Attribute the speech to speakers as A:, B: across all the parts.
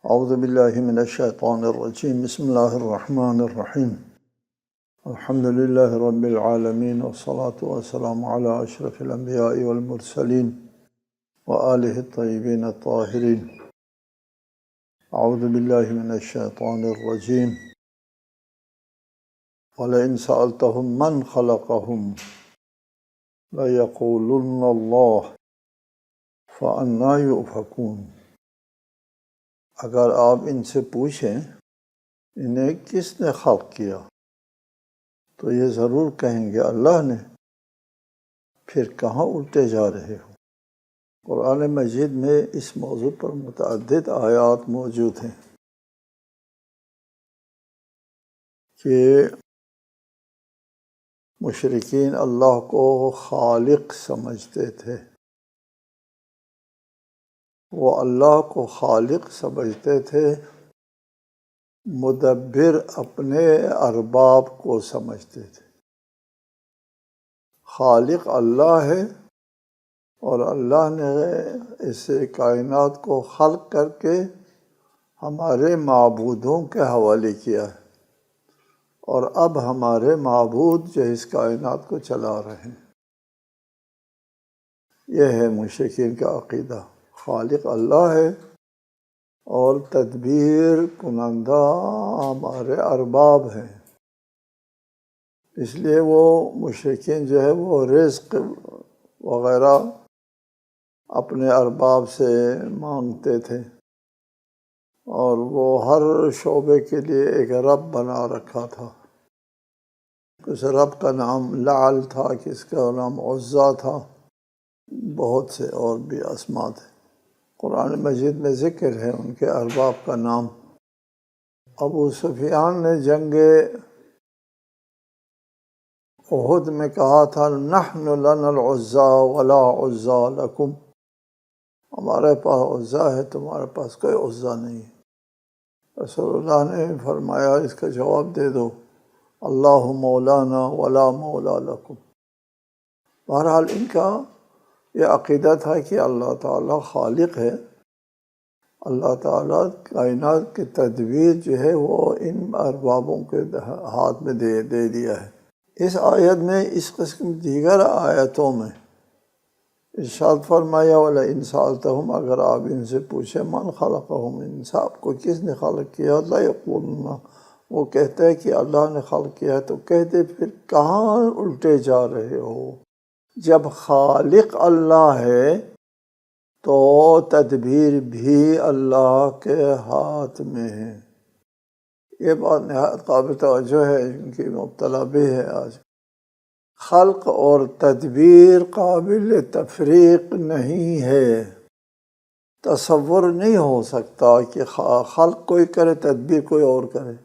A: اعوذ باللہ من الشیطان الرجیم بسم اللہ الرحمن الرحیم الحمد للہ رب العالمین والصلاة والسلام علی اشرف الانبیاء والمرسلین وآلہ الطیبین الطاہرین۔ اعوذ باللہ من الشیطان الرجیم وَلَئِن سَأَلْتَهُم مَّنْ خَلَقَهُمْ لَيَقُولُنَّ اللَّهُ فَأَنَّىٰ يُؤْفَكُونَ۔ اگر آپ ان سے پوچھیں انہیں کس نے خلق کیا تو یہ ضرور کہیں گے اللہ نے، پھر کہاں الٹے جا رہے ہو۔ قرآن مجید میں اس موضوع پر متعدد آیات موجود ہیں کہ مشرکین اللہ کو خالق سمجھتے تھے، وہ اللہ کو خالق سمجھتے تھے، مدبر اپنے ارباب کو سمجھتے تھے۔ خالق اللہ ہے اور اللہ نے اس کائنات کو خلق کر کے ہمارے معبودوں کے حوالے کیا ہے، اور اب ہمارے معبود جو اس کائنات کو چلا رہے ہیں۔ یہ ہے مشرکین کا عقیدہ، خالق اللہ ہے اور تدبیر کنندہ ہمارے ارباب ہیں۔ اس لیے وہ مشرکین جو ہے وہ رزق وغیرہ اپنے ارباب سے مانگتے تھے، اور وہ ہر شعبے کے لیے ایک رب بنا رکھا تھا۔ اس رب کا نام لعل تھا، کس کا نام عزا تھا، بہت سے اور بھی اسماء تھے۔ قرآن مجید میں ذکر ہے ان کے ارباب کا نام۔ ابو سفیان نے جنگ احد میں کہا تھا نحن لنا العزا ولا عزا لکم، ہمارے پاس عزا ہے، تمہارے پاس کوئی عزا نہیں ہے۔ رسول اللہ نے فرمایا اس کا جواب دے دو، اللہ مولانا ولا مولا لکم۔ بہرحال ان کا یہ عقیدہ تھا کہ اللہ تعالیٰ خالق ہے، اللہ تعالیٰ کائنات کی تدبیر جو ہے وہ ان اربابوں کے ہاتھ میں دے دیا ہے۔ اس آیت میں اس قسم دیگر آیتوں میں ارشاد فرمایا وَلَئِن سَأَلْتَهُمْ، اگر آپ ان سے پوچھیں من خلقہم، ان سب کو کس نے خلق کیا، لَيَقُولُنَّ، وہ کہتے ہیں کہ اللہ نے خلق کیا ہے، تو کہتے پھر کہاں الٹے جا رہے ہو۔ جب خالق اللہ ہے تو تدبیر بھی اللہ کے ہاتھ میں ہے۔ یہ بات نہایت قابل توجہ ہے، ان کی مبتلا بھی ہے آج۔ خلق اور تدبیر قابل تفریق نہیں ہے۔ تصور نہیں ہو سکتا کہ خلق کوئی کرے تدبیر کوئی اور کرے،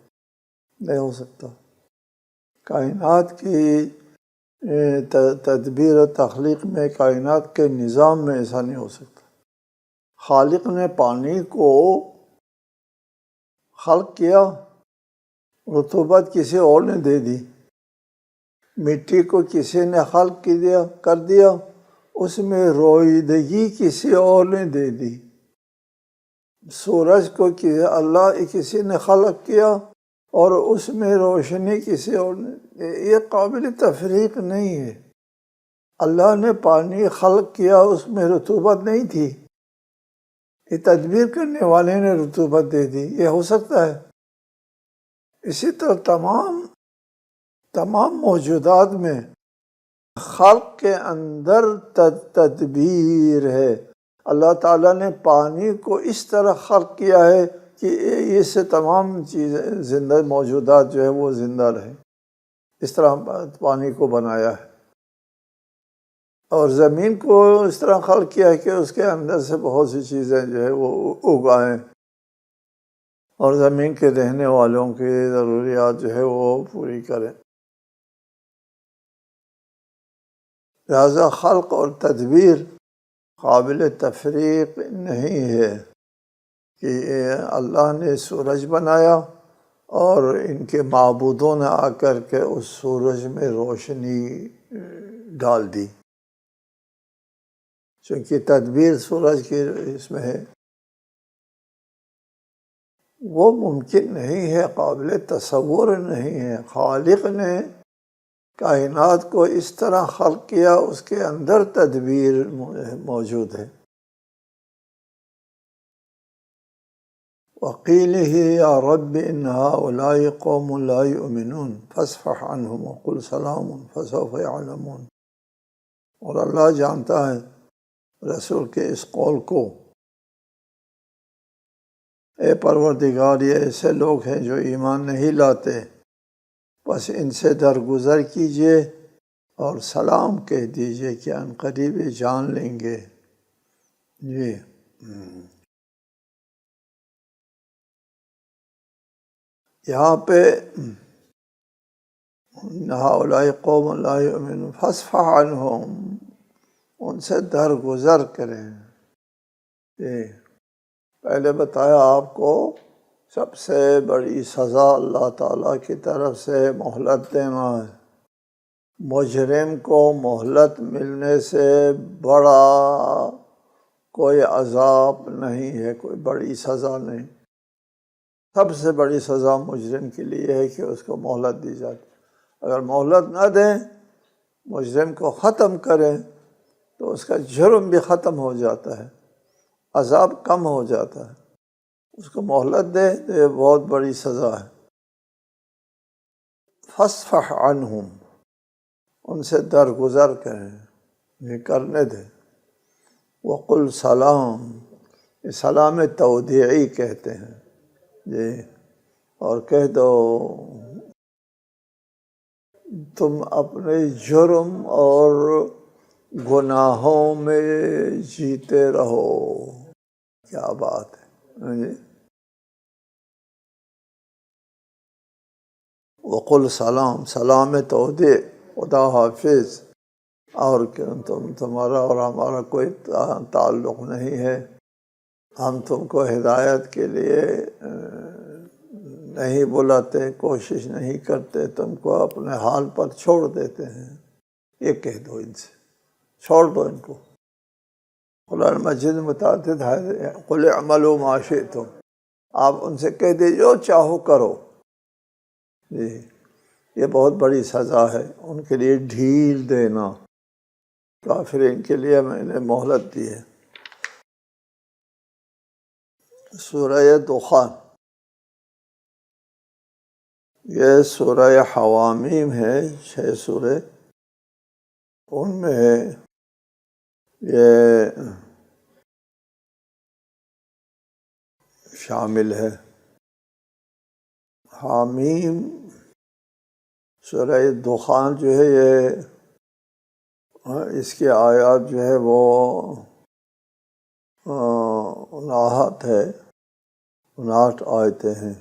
A: نہیں ہو سکتا۔ کائنات کی تدبیر و تخلیق میں، کائنات کے نظام میں ایسا نہیں ہو سکتا۔ خالق نے پانی کو خلق کیا، رطوبت کسی اور نے دے دی۔ مٹی کو کسی نے خلق کر دیا، اس میں روئیدگی کسی اور نے دے دی۔ سورج کو اللہ کسی نے خلق کیا اور اس میں روشنی کسی اور نے، یہ قابل تفریق نہیں ہے۔ اللہ نے پانی خلق کیا، اس میں رطوبت نہیں تھی، یہ تدبیر کرنے والے نے رطوبت دے دی، یہ ہو سکتا ہے؟ اسی طرح تمام موجودات میں خلق کے اندر تدبیر ہے۔ اللہ تعالیٰ نے پانی کو اس طرح خلق کیا ہے کہ اس سے تمام چیزیں زندہ موجودات جو ہے وہ زندہ رہیں، اس طرح پانی کو بنایا ہے۔ اور زمین کو اس طرح خلق کیا ہے کہ اس کے اندر سے بہت سی چیزیں جو ہے وہ اگائیں اور زمین کے رہنے والوں کی ضروریات جو ہے وہ پوری کریں۔ لہذا خلق اور تدبیر قابل تفریق نہیں ہے کہ اللہ نے سورج بنایا اور ان کے معبودوں نے آ کر کے اس سورج میں روشنی ڈال دی، چونکہ تدبیر سورج کی اس میں ہے۔ وہ ممکن نہیں ہے، قابل تصور نہیں ہے۔ خالق نے کائنات کو اس طرح خلق کیا، اس کے اندر تدبیر موجود ہے۔ وقیلہ یا رب ان ہؤلاء قوم لا یؤمنون فاصفح عنہم وقل سلام فسوف یعلمون۔ اور اللہ جانتا ہے رسول کے اس قول کو، اے پروردگار یہ ایسے لوگ ہیں جو ایمان نہیں لاتے، بس ان سے درگزر کیجئے اور سلام کہہ دیجئے کہ ان قریب جان لیں گے۔ جی یہاں پہ ہؤلاء قوم لا یؤمنون فاصفح عنہم، ان سے درگزر کریں۔ پہلے بتایا آپ کو سب سے بڑی سزا اللہ تعالیٰ کی طرف سے مہلت دینا ہے۔ مجرم کو مہلت ملنے سے بڑا کوئی عذاب نہیں ہے، کوئی بڑی سزا نہیں۔ سب سے بڑی سزا مجرم کے لیے ہے کہ اس کو مہلت دی جاتی۔ اگر مہلت نہ دیں، مجرم کو ختم کریں، تو اس کا جرم بھی ختم ہو جاتا ہے، عذاب کم ہو جاتا ہے۔ اس کو مہلت دے تو یہ بہت بڑی سزا ہے۔ فاصفح عنہم، ان سے درگزر کریں، یہ کرنے دیں۔ وقل سلام، یہ سلام تودیعی کہتے ہیں جی، اور کہہ دو تم اپنے جرم اور گناہوں میں جیتے رہو۔ کیا بات ہے جی۔ وقل سلام، سلام تودیع، خدا حافظ، اور تمہارا اور ہمارا کوئی تعلق نہیں ہے، ہم تم کو ہدایت کے لیے نہیں بلاتے، کوشش نہیں کرتے، تم کو اپنے حال پر چھوڑ دیتے ہیں۔ یہ کہہ دو ان سے، چھوڑ دو ان کو۔ قرآن مجید متعدد ہے، قل اعملوا ما شئتم، آپ ان سے کہہ دیں جو چاہو کرو۔ جی یہ بہت بڑی سزا ہے ان کے لیے، ڈھیل دینا۔ کافرین کے لیے میں نے مہلت دی ہے۔ سورہ دخان، یہ سورہ حوامیم ہے، 6 سورے، ان میں یہ شامل ہے۔ حامیم سورہ دخان جو ہے، یہ اس کے آیات جو ہے وہ 59 ہے، 59 آیتیں ہیں۔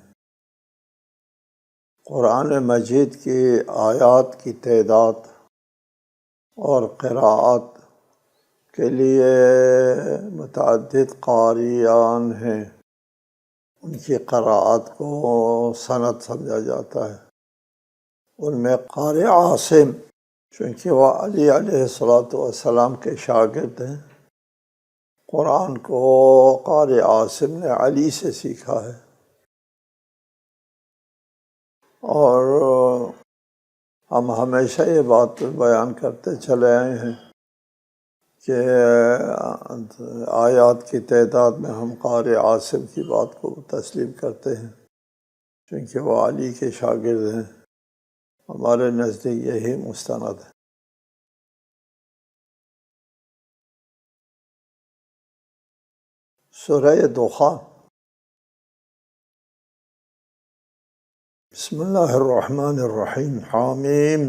A: قرآن مجید کی آیات کی تعداد اور قراءات کے لیے متعدد قاریان ہیں، ان کی قراءات کو سند سمجھا جاتا ہے۔ ان میں قاری عاصم، چونکہ وہ علی علیہ السلام کے شاگرد ہیں، قرآن کو قاری عاصم نے علی سے سیکھا ہے۔ اور ہم ہمیشہ یہ بات بیان کرتے چلے آئے ہیں کہ آیات کی تعداد میں ہم قاری عاصم کی بات کو تسلیم کرتے ہیں، کیونکہ وہ علی کے شاگرد ہیں، ہمارے نزدیک یہی مستند ہے۔ سورہ دخان، بسم اللہ الرحمن الرحیم، حامیم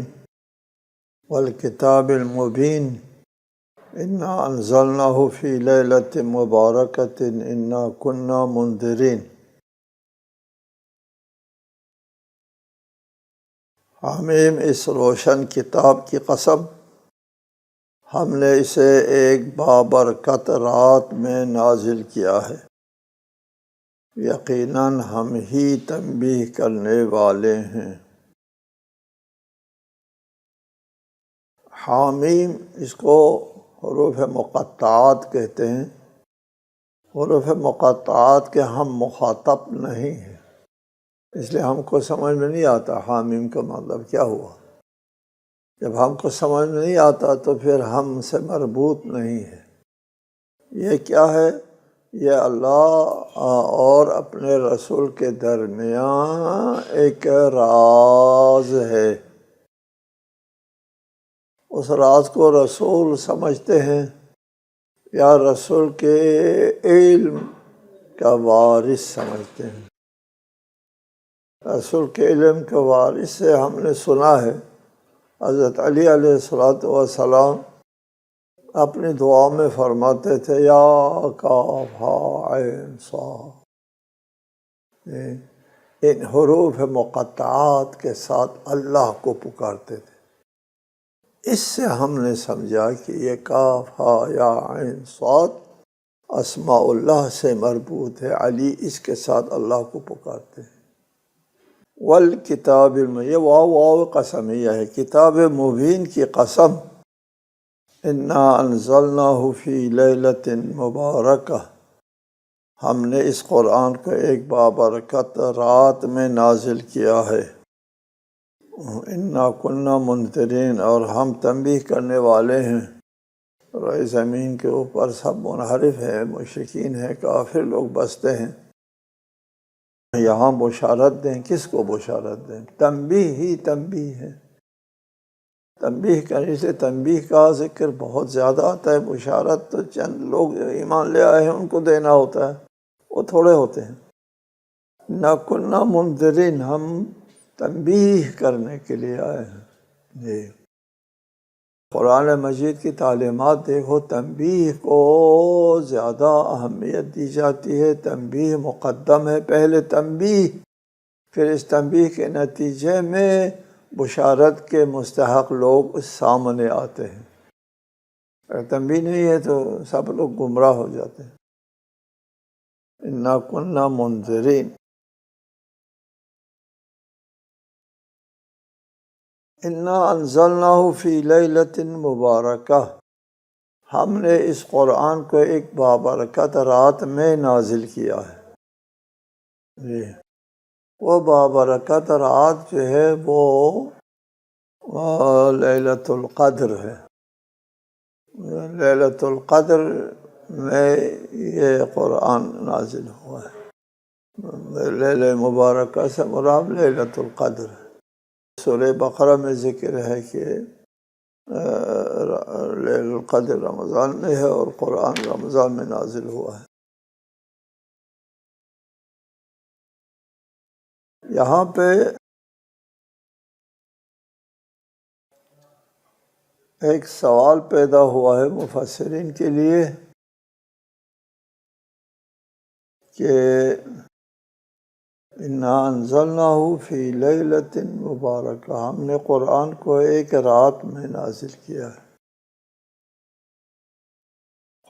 A: والکتاب المبین، انا انزلناہ فی لیلۃ مبارکۃ انا کنا منذرین۔ حامیم، اس روشن کتاب کی قسم، ہم نے اسے ایک بابرکت رات میں نازل کیا ہے، یقیناً ہم ہی تنبیہ کرنے والے ہیں۔ حامیم، اس کو حروف مقطعات کہتے ہیں، حروف مقطعات کے ہم مخاطب نہیں ہیں، اس لیے ہم کو سمجھ میں نہیں آتا حامیم کا مطلب کیا ہوا۔ جب ہم کو سمجھ میں نہیں آتا تو پھر ہم سے مربوط نہیں ہے۔ یہ کیا ہے؟ یہ اللہ اور اپنے رسول کے درمیان ایک راز ہے۔ اس راز کو رسول سمجھتے ہیں یا رسول کے علم کا وارث سمجھتے ہیں۔ رسول کے علم کے وارث سے ہم نے سنا ہے حضرت علی علیہ السلام اپنی دعا میں فرماتے تھے یا کاف ہا عین صاد، ان حروف مقطعات کے ساتھ اللہ کو پکارتے تھے۔ اس سے ہم نے سمجھا کہ یہ کاف ہا یا عین صاد اسماء اللہ سے مربوط ہے، علی اس کے ساتھ اللہ کو پکارتے ہیں۔ والکتاب یہ واو قسمیہ ہے، کتاب مبین کی قسم، انا انزلناہ فی لیلۃ مبارکہ، ہم نے اس قرآن کو ایک بابرکت رات میں نازل کیا ہے۔ انا کنا منذرین، اور ہم تنبیہ کرنے والے ہیں۔ روئے زمین کے اوپر سب منحرف ہیں، مشرکین ہیں، کافر لوگ بستے ہیں، یہاں بشارت دیں۔ کس کو بشارت دیں؟ تنبیہ ہی تنبیہ ہے۔ تنبیہ کرنے سے تنبیہ کا ذکر بہت زیادہ آتا ہے، بشارت تو چند لوگ ایمان لے آئے ہیں ان کو دینا ہوتا ہے، وہ تھوڑے ہوتے ہیں۔ نہ کننا منذرین، ہم تنبیہ کرنے کے لیے آئے ہیں۔ جی قرآن مجید کی تعلیمات دیکھو، تنبیہ کو زیادہ اہمیت دی جاتی ہے، تنبیہ مقدم ہے، پہلے تنبیہ، پھر اس تنبیہ کے نتیجے میں بشارت کے مستحق لوگ سامنے آتے ہیں۔ اگر تنبیہ نہیں ہے تو سب لوگ گمراہ ہو جاتے ہیں۔ انا کننا منذرین، انا انزلناہ فی لیلۃ مبارکہ، ہم نے اس قرآن کو ایک بابرکت رات میں نازل کیا ہے۔ جی وہ بابرکت رات جو ہے وہ لیلۃ القدر ہے۔ لیلۃ القدر میں یہ قرآن نازل ہوا ہے۔ لیلہ مبارکہ سے مراد لیلۃ القدر ہے۔ سورہ بقرہ میں ذکر ہے کہ لیلۃ القدر رمضان میں ہے اور قرآن رمضان میں نازل ہوا ہے۔ یہاں پہ ایک سوال پیدا ہوا ہے مفسرین کے لیے کہ انا انزلناہ فی لیلۃ مبارکہ، ہم نے قرآن کو ایک رات میں نازل کیا ہے۔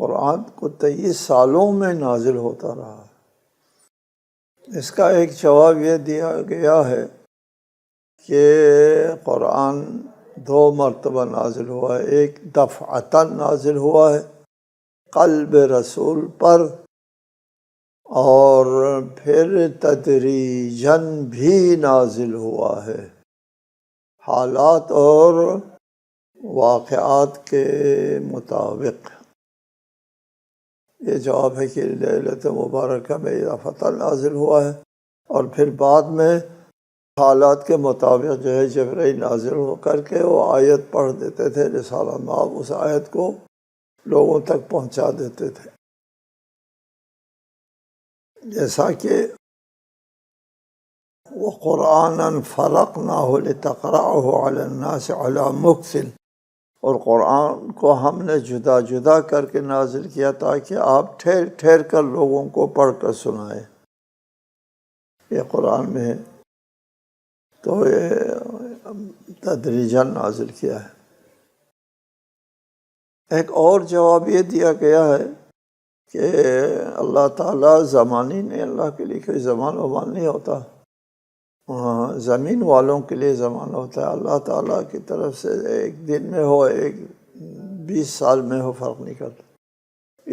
A: قرآن کو 23 سالوں میں نازل ہوتا رہا ہے۔ اس کا ایک جواب یہ دیا گیا ہے کہ قرآن 2 مرتبہ نازل ہوا ہے، ایک دفعتاً نازل ہوا ہے قلب رسول پر، اور پھر تدریجاً بھی نازل ہوا ہے حالات اور واقعات کے مطابق۔ یہ جواب ہے کہ لیلۃ مبارکہ میں دفعتاً نازل ہوا ہے، اور پھر بعد میں حالات کے مطابق جو ہے جبرائیل نازل ہو کر کے وہ آیت پڑھ دیتے تھے، رسالہ مآب اس آیت کو لوگوں تک پہنچا دیتے تھے۔ جیسا کہ وَقُرْآنًا فَرَقْنَاهُ لِتَقْرَأَهُ عَلَى النَّاسِ عَلَى مُكْثٍ، اور قرآن کو ہم نے جدا جدا کر کے نازل کیا تاکہ آپ ٹھہر ٹھہر کر لوگوں کو پڑھ کر سنائیں۔ یہ قرآن میں ہے، تو یہ تدریجاً نازل کیا ہے۔ ایک اور جواب یہ دیا گیا ہے کہ اللہ تعالیٰ زمانی نہیں، اللہ کے لیے کوئی زمان ومان نہیں ہوتا، زمین والوں کے لیے زمان ہوتا ہے۔ اللہ تعالیٰ کی طرف سے ایک دن میں ہو، ایک 20 سال میں ہو، فرق نہیں کرتا۔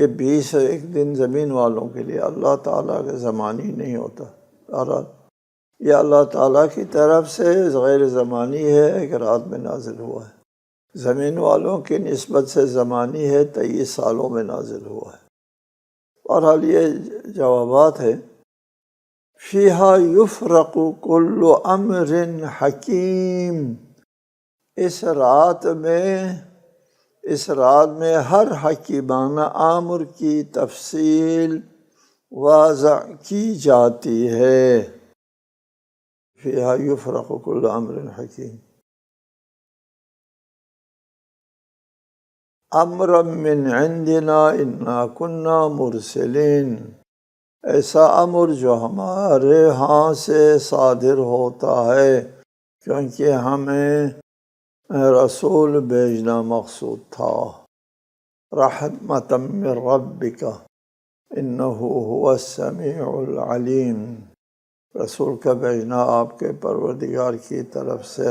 A: یہ 21 دن زمین والوں کے لیے، اللہ تعالیٰ کا زمانی نہیں ہوتا۔ بہرحال یہ اللہ تعالیٰ کی طرف سے غیر زمانی ہے، ایک رات میں نازل ہوا ہے۔ زمین والوں کی نسبت سے زمانی ہے، 23 سالوں میں نازل ہوا ہے۔ بہرحال یہ جوابات ہیں۔ فیہا یفرق کل امر حکیم، اس رات میں ہر حکیمانہ امر کی تفصیل واضح کی جاتی ہے۔ فیہا یفرق کل امر حکیم، امرا من عندنا انا کنا مرسلین، ایسا امر جو ہمارے ہاں سے صادر ہوتا ہے کیونکہ ہمیں رسول بھیجنا مقصود تھا۔ رحمتا من ربک انہ هو السمیع العلیم، رسول کا بھیجنا آپ کے پروردگار کی طرف سے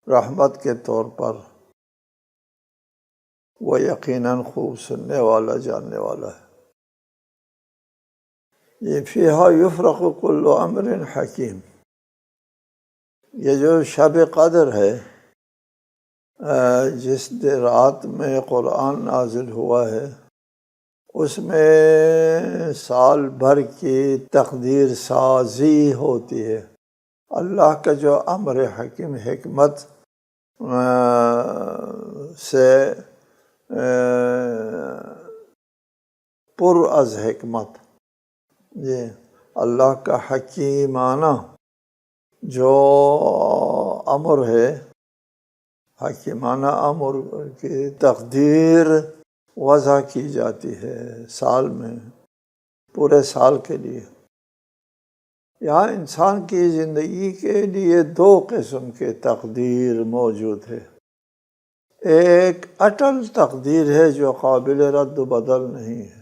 A: رحمت کے طور پر، وہ یقیناً خوب سننے والا جاننے والا ہے۔ یہ فیہا یفرق کل امر حکیم، یہ جو شب قدر ہے، جس رات میں قرآن نازل ہوا ہے، اس میں سال بھر کی تقدیر سازی ہوتی ہے۔ اللہ کا جو امر حکیم، حکمت سے پر از حکمت، یہ اللہ کا حکیمانہ جو امر ہے، حکیمانہ امر کی تقدیر وضع کی جاتی ہے سال میں، پورے سال کے لیے۔ یہاں انسان کی زندگی کے لیے 2 قسم کے تقدیر موجود ہے۔ ایک اٹل تقدیر ہے جو قابل رد و بدل نہیں ہے،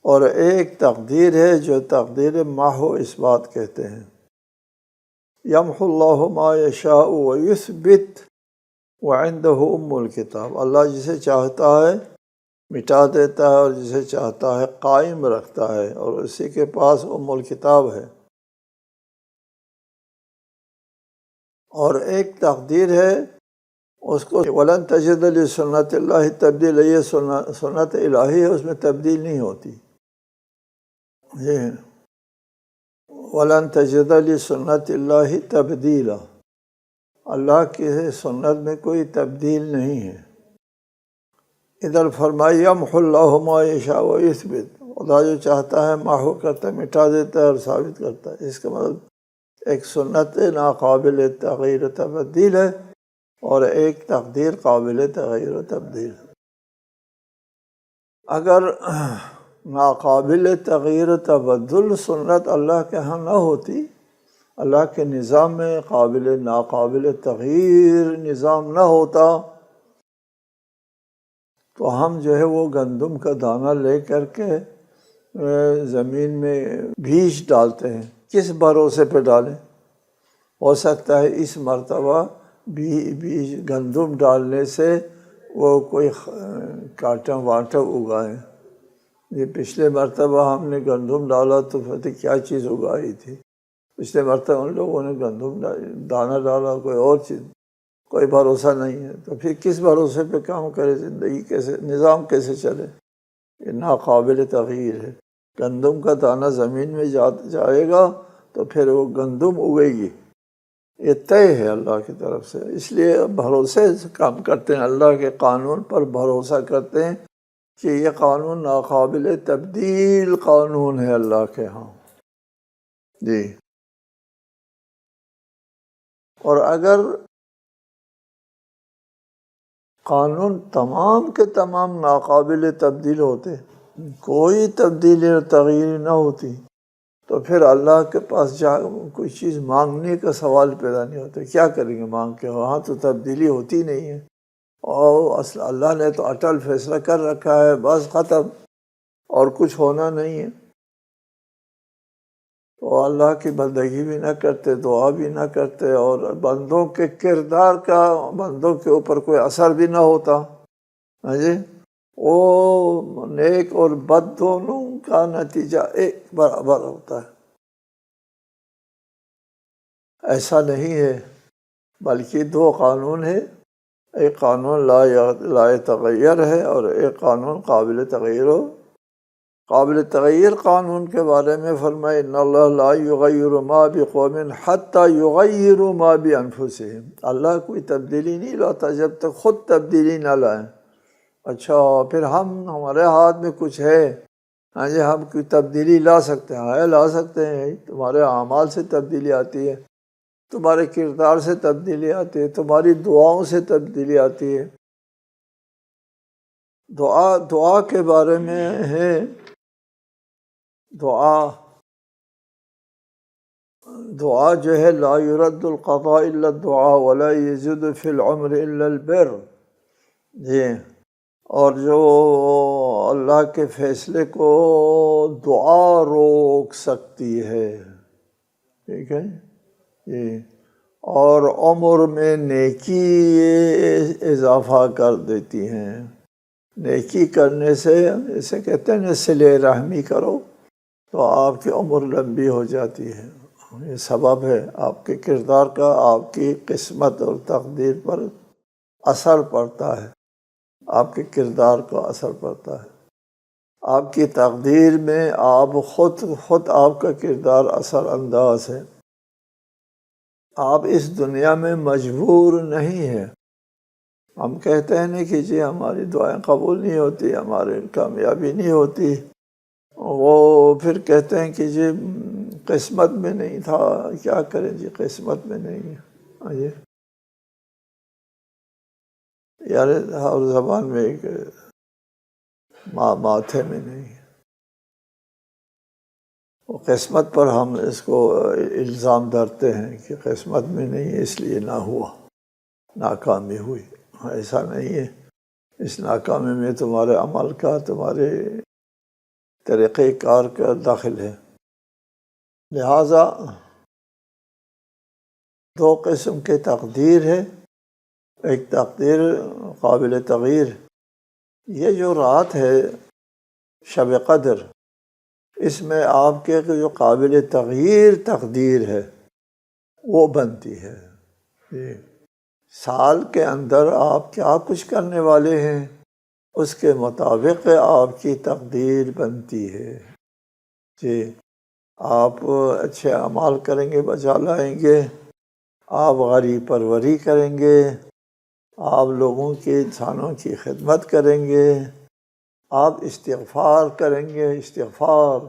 A: اور ایک تقدیر ہے جو تقدیر محو اثبات کہتے ہیں۔ یمحو اللہ ما یشاء ویثبت وعندہ ام الکتاب، اللہ جسے چاہتا ہے مٹا دیتا ہے اور جسے چاہتا ہے قائم رکھتا ہے، اور اسی کے پاس ام الکتاب ہے۔ اور ایک تقدیر ہے، اس کو وَلَن تَجِدَ لِسُنَّتِ اللَّهِ تبدیل، یہ سنت الہی ہے، اس میں تبدیل نہیں ہوتی۔ وَلَن تَجِدَ لِسُنَّتِ اللَّهِ تبدیلا، اللہ کی سنت میں کوئی تبدیل نہیں ہے۔ ادھر فرمایا یمحو اللہ ما یشاء ویثبت، خدا جو چاہتا ہے محو کرتا ہے، مٹا دیتا ہے اور ثابت کرتا ہے۔ اس کا مطلب ایک سنت ناقابل تغیر و تبدیل ہے، اور ایک تقدیر قابل تغیر و تبدیل۔ اگر ناقابل تغیر و تبدل سنت اللہ کے ہاں نہ ہوتی، اللہ کے نظام میں ناقابل تغیر نظام نہ ہوتا، تو ہم جو ہے وہ گندم کا دانہ لے کر کے زمین میں بیج ڈالتے ہیں، کس بھروسے پہ ڈالیں؟ ہو سکتا ہے اس مرتبہ بیج گندم ڈالنے سے وہ کوئی کانٹا وانٹا اگائیں۔ یہ پچھلے مرتبہ ہم نے گندم ڈالا تو پتہ کیا چیز اگائی تھی، پچھلے مرتبہ ان لوگوں نے گندم دانہ ڈالا کوئی اور چیز، کوئی بھروسہ نہیں ہے۔ تو پھر کس بھروسے پہ کام کرے؟ زندگی کیسے، نظام کیسے چلے؟ یہ ناقابل تغیر ہے۔ گندم کا دانہ زمین میں جائے گا تو پھر وہ گندم اگے گی، یہ طے ہے اللہ کی طرف سے۔ اس لیے بھروسے سے کام کرتے ہیں، اللہ کے قانون پر بھروسہ کرتے ہیں کہ یہ قانون ناقابل تبدیل قانون ہے اللہ کے ہاں۔ جی، اور اگر قانون تمام کے تمام ناقابل تبدیل ہوتے، کوئی تبدیلی اور تغییر نہ ہوتی، تو پھر اللہ کے پاس جا کوئی چیز مانگنے کا سوال پیدا نہیں ہوتا۔ کیا کریں گے مانگ کے؟ وہاں تو تبدیلی ہوتی نہیں ہے، اور اصل اللہ نے تو اٹل فیصلہ کر رکھا ہے، بس ختم، اور کچھ ہونا نہیں ہے۔ تو اللہ کی بندگی بھی نہ کرتے، دعا بھی نہ کرتے، اور بندوں کے کردار کا بندوں کے اوپر کوئی اثر بھی نہ ہوتا۔ ہاں جی، وہ نیک اور بد دونوں کا نتیجہ ایک برابر ہوتا ہے۔ ایسا نہیں ہے، بلکہ دو قانون ہے، ایک قانون لا تغیر ہے اور ایک قانون قابل تغیر ہو۔ قابل تغیر قانون کے بارے میں فرمائے ان اللہ لا یغیر ما بقوم حتی یغیروا ما بانفسہم، اللہ کوئی تبدیلی نہیں لاتا جب تک خود تبدیلی نہ لائیں۔ اچھا پھر ہمارے ہاتھ میں کچھ ہے، ہاں جی ہم کوئی تبدیلی لا سکتے ہیں، لا سکتے ہیں۔ تمہارے اعمال سے تبدیلی آتی ہے، تمہارے کردار سے تبدیلی آتی ہے، تمہاری دعاؤں سے تبدیلی آتی ہے۔ دعا کے بارے میں ہے، دعا جو ہے لا يرد القضاء الا الدعاء ولا يزيد في العمر الا البر، جی، اور جو اللہ کے فیصلے کو دعا روک سکتی ہے، ٹھیک ہے جی، اور عمر میں نیکی اضافہ کر دیتی ہیں۔ نیکی کرنے سے، اسے کہتے ہیں صلہ رحمی کرو تو آپ کی عمر لمبی ہو جاتی ہے۔ یہ سبب ہے آپ کے کردار کا، آپ کی قسمت اور تقدیر پر اثر پڑتا ہے، آپ کے کردار کا اثر پڑتا ہے، آپ کی تقدیر میں آپ خود آپ کا کردار اثر انداز ہے۔ آپ اس دنیا میں مجبور نہیں ہیں۔ ہم کہتے ہیں نا کہ جی ہماری دعائیں قبول نہیں ہوتی، ہماری کامیابی نہیں ہوتی، وہ پھر کہتے ہیں کہ جی قسمت میں نہیں تھا، کیا کریں جی قسمت میں نہیں ہے، جی یار ہر زبان میں ایک ماتھے میں نہیں ہے، وہ قسمت پر ہم اس کو الزام دھرتے ہیں کہ قسمت میں نہیں ہے اس لیے نہ ہوا، ناکامی ہوئی۔ ایسا نہیں ہے، اس ناکامی میں تمہارے عمل کا، تمہارے طریقہ کار کا دخل ہے۔ لہٰذا دو قسم کے تقدیر ہے، ایک تقدیر قابل تغیر، یہ جو رات ہے شب قدر، اس میں آپ کے جو قابل تغیر تقدیر ہے وہ بنتی ہے۔ جی، سال کے اندر آپ کیا کچھ کرنے والے ہیں اس کے مطابق آپ کی تقدیر بنتی ہے۔ جی، آپ اچھے اعمال کریں گے، بچا لائیں گے، آپ غریب پروری کریں گے، آپ لوگوں کی، انسانوں کی خدمت کریں گے، آپ استغفار کریں گے، استغفار،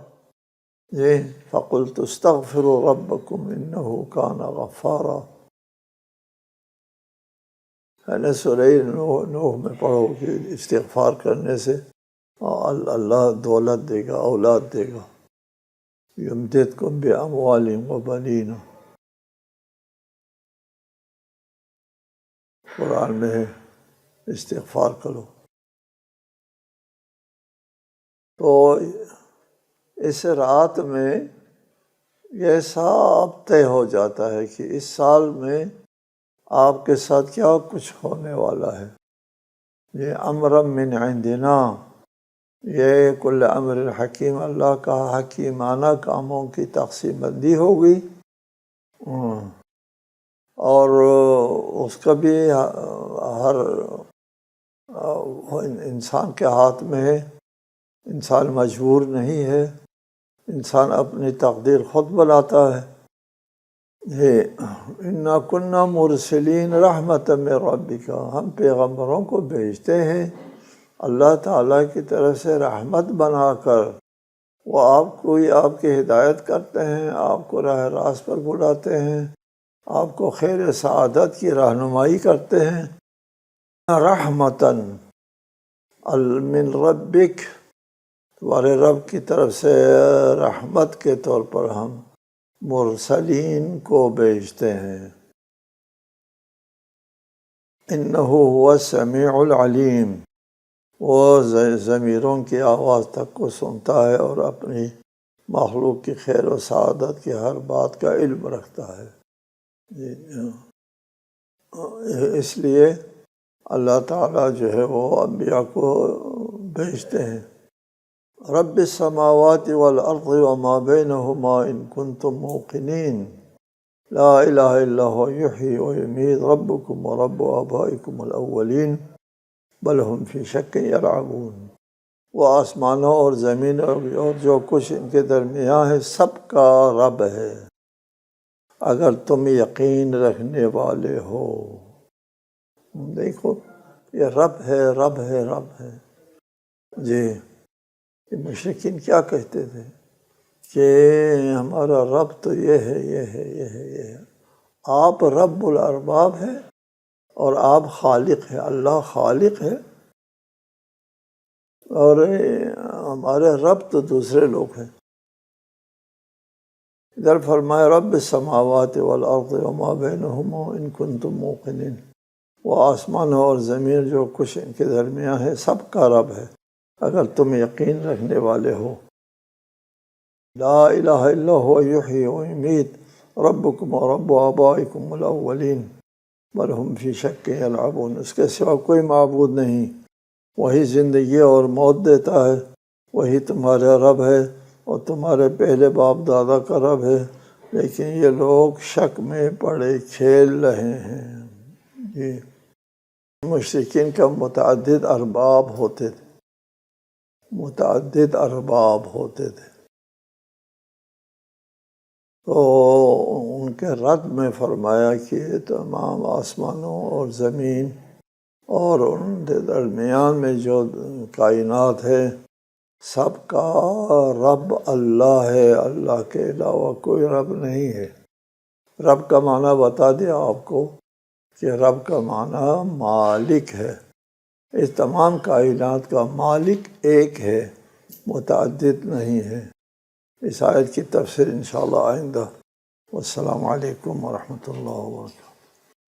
A: جی فَقُلْتُ اسْتَغْفِرُوا رَبَّكُمْ إِنَّهُ كَانَ غَفَّارًا، ہے نا سورہ نوح میں پڑھو کہ استغفار کرنے سے اللہ دولت دے گا، اولاد دے گا، یمددکم بِأَمْوَالٍ وَبَنِينَ، قرآن میں ہے استغفار کرو۔ تو اس رات میں یہ سب طے ہو جاتا ہے کہ اس سال میں آپ کے ساتھ کیا کچھ ہونے والا ہے۔ یہ امر من عندنا، یہ کل امر حکیم، اللہ کا حکیمانہ کاموں کی تقسیم بندی ہوگی، اور اس کا بھی ہر انسان کے ہاتھ میں ہے، انسان مجبور نہیں ہے، انسان اپنی تقدیر خود بناتا ہے۔ اِنَّا كُنَّا مُرْسِلِينَ رَحْمَةً مِّن رَبِّكَ، ہم پیغمبروں کو بھیجتے ہیں اللہ تعالیٰ کی طرف سے رحمت بنا کر، وہ آپ کی ہدایت کرتے ہیں، آپ کو راہ راست پر بلاتے ہیں، آپ کو خیر سعادت کی رہنمائی کرتے ہیں۔ رحمتاً من ربک، تمہارے رب کی طرف سے رحمت کے طور پر ہم مرسلین کو بھیجتے ہیں۔ انہ هو السمیع العلیم، وہ ضمیروں کی آواز تک کو سنتا ہے اور اپنی مخلوق کی خیر و سعادت کی ہر بات کا علم رکھتا ہے۔ اس لیے اللہ تعالیٰ جو ہے وہ انبیاء کو بھیجتے ہیں۔ رب السماوات والارض وما بینہما ان کنتم موقنین لا الہ الا هو یحیی ویمیت ربکم ورب آبائکم الاولین بل ہم فی شک یلعبون۔ وہ آسمانوں اور زمین اور جو کچھ ان کے درمیان ہے سب کا رب ہے اگر تم یقین رکھنے والے ہو۔ دیکھو یہ رب ہے، رب ہے، رب ہے۔ جی یہ مشرکین کیا کہتے تھے کہ ہمارا رب تو یہ ہے، یہ ہے، یہ ہے، یہ ہے۔ آپ رب الارباب ہے اور آپ خالق ہے، اللہ خالق ہے، اور ہمارے رب تو دوسرے لوگ ہیں۔ ادھر فرمائے رب السماوات والارض وما بینہما ان کنتم موقنین، وہ آسمانوں اور زمین جو کچھ ان کے درمیان ہے سب کا رب ہے اگر تم یقین رکھنے والے ہو۔ لا الہ الا هو یحیی ویمیت ربکم ورب آبائکم الاولین بل ہم فی شک یلعبون۔ اس کے سوا کوئی معبود نہیں، وہی زندگی اور موت دیتا ہے، وہی تمہارا رب ہے اور تمہارے پہلے باپ دادا کا رب ہے، لیکن یہ لوگ شک میں پڑے کھیل رہے ہیں۔ جی مشرکین کا متعدد ارباب ہوتے تھے، متعدد ارباب ہوتے تھے، تو ان کے رد میں فرمایا کہ تمام آسمانوں اور زمین اور ان کے درمیان میں جو کائنات ہے سب کا رب اللہ ہے، اللہ کے علاوہ کوئی رب نہیں ہے۔ رب کا معنی بتا دیا آپ کو کہ رب کا معنی مالک ہے، اس تمام کائنات کا مالک ایک ہے، متعدد نہیں ہے۔ اس آیت کی تفسیر انشاءاللہ آئندہ۔ والسلام علیکم ورحمۃ اللہ وبرکاتہ۔